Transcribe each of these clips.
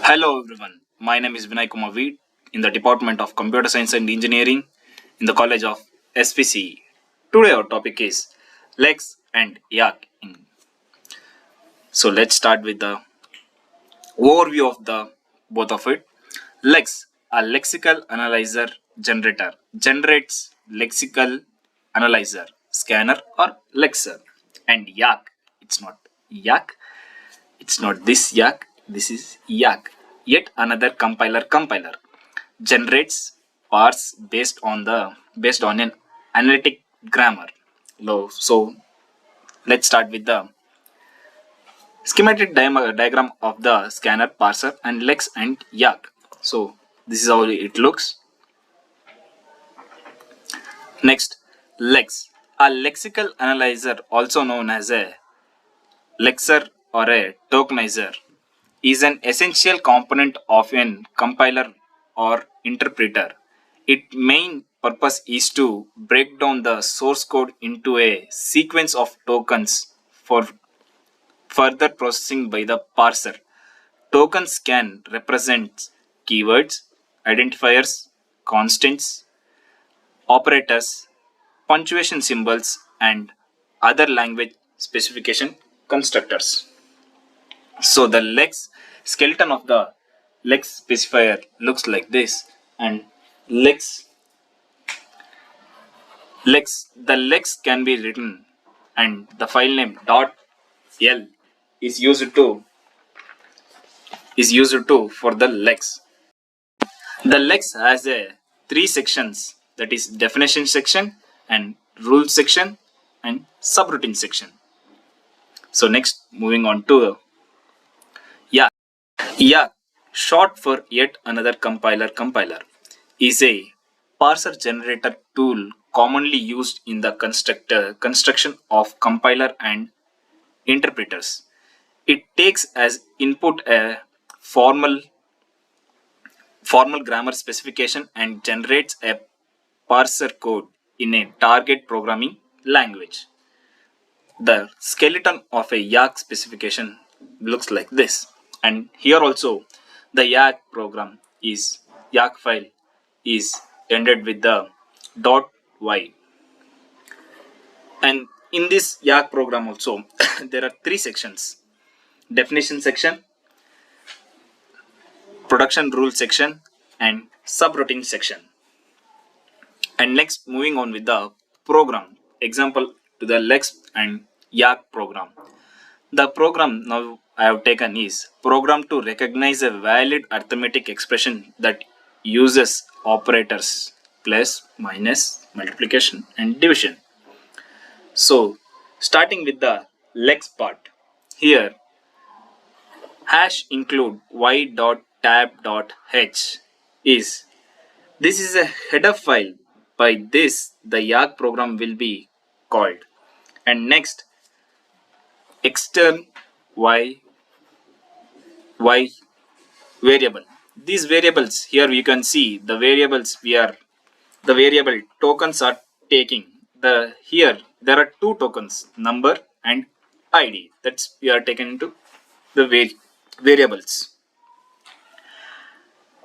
Hello everyone, my name is VINAY in the Department of Computer Science and Engineering in the College of SPC. Today our topic is lex and yacc. So let's start with the overview of the both of it. Lex, a lexical analyzer generator, generates lexical analyzer, scanner or lexer. And yacc, it's not yacc, it's not this yacc, this is yacc. Yet another compiler generates parse based on an analytic grammar. So let's start with the schematic diagram of the scanner, parser, and lex and yacc. So this is how it looks. Next, lex, a lexical analyzer, also known as a lexer or a tokenizer, is an essential component of an compiler or interpreter. Its main purpose is to break down the source code into a sequence of tokens for further processing by the parser. Tokens can represent keywords, identifiers, constants, operators, punctuation symbols, and other language specification constructors. So the lex skeleton of the lex specifier looks like this, and lex lex can be written, and the file name .l is used to for the lex. The lex has a three sections, that is definition section and rule section and subroutine section. So next, moving on to yeah. Yeah, short for yet another compiler, is a parser generator tool commonly used in the construction of compiler and interpreters. It takes as input a formal grammar specification and generates a parser code in a target programming language. The skeleton of a yacc specification looks like this, and here also the yacc file is ended with the .y. And in this yacc program also there are three sections: definition section, production rule section, and subroutine section. And next, moving on with the program example to the lex and yacc program. The program now I have taken is program to recognize a valid arithmetic expression that uses operators plus, minus, multiplication, and division. So, starting with the lex part, here hash include y.tab.h is this is a header file. By this, the yacc program will be called. And next, extern y variable. These variables here you can see the variables the variable tokens are taking. Here there are two tokens, number and ID. That's we are taken into the variables.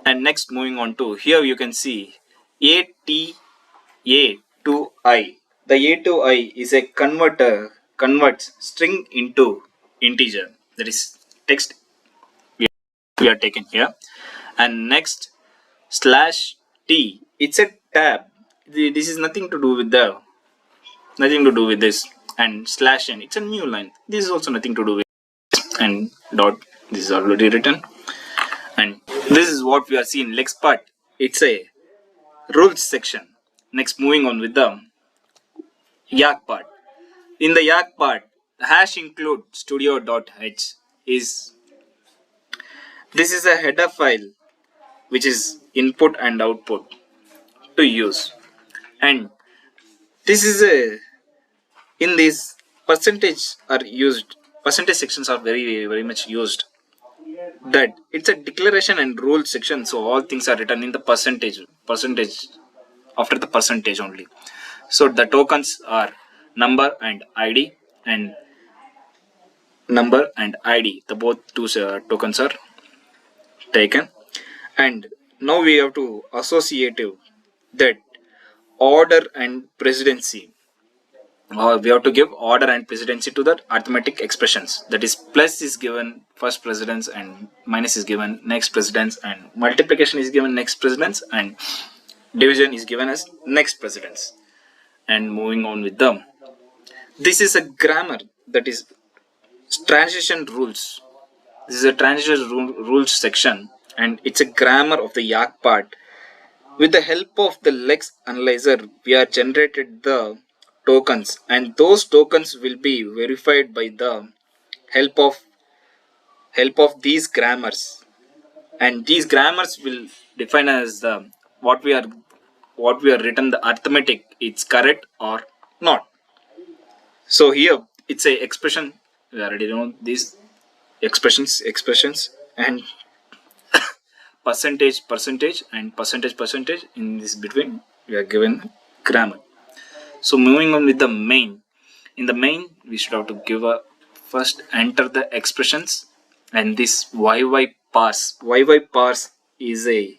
And next, moving on to here you can see a to I. The a to I is a converts string into integer. That is text we are taken here. And next, slash t, it's a tab. This is nothing to do with this. And slash n, it's a new line. This is also nothing to do with, and dot, this is already written. And this is what we are seeing lex part. It's a rules section. Next, moving on with the yacc part. In the yacc part, hash include studio.h is this is a header file which is input and output to use. And this is a in this percentage sections are very much used, that it's a declaration and rule section, so all things are written in the percentage after the percentage only. So the tokens are number and id, and number and id, the both two tokens are taken. And now we have to associative that order and presidency, or we have to give order and presidency to the arithmetic expressions. That is, plus is given first precedence and minus is given next precedence, and multiplication is given next precedence, and division is given as next precedence. And moving on with them, this is a grammar, that is transition rules. This is a transition rules section, and it's a grammar of the yacc part. With the help of the lex analyzer, we are generated the tokens, and those tokens will be verified by the help of these grammars. And these grammars will define as the what we are written the arithmetic, it's correct or not. So here it's a expression. We already know these expressions, and percentage and percentage in this between we are given grammar. So moving on with the main. In the main, we should have to give a first enter the expressions, and this YY parse. YY parse is a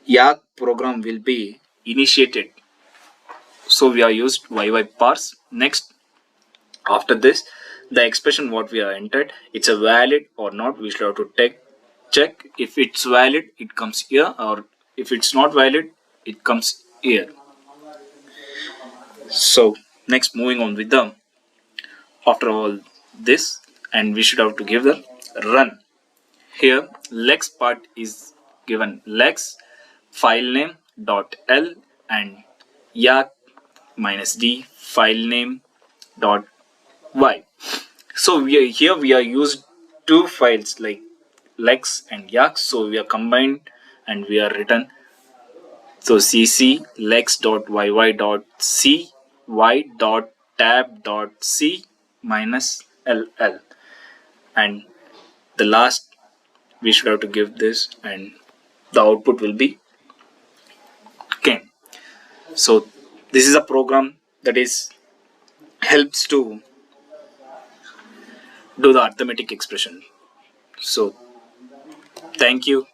yacc program will be initiated. So we are used YY parse. Next, after this, the expression what we are entered, it's a valid or not. We should have to check. If it's valid, it comes here, or if it's not valid, it comes here. So next, moving on with the after all this, and we should have to give the run. Here lex part is given lex file name dot l and yacc minus d file name dot y. So we are used two files like lex and yacc, so we are combined and we are written. So cc lex dot yy dot c y dot tab dot c minus ll, and the last we should have to give this, and the output will be came. So this is a program that is helps to do the arithmetic expression. So thank you.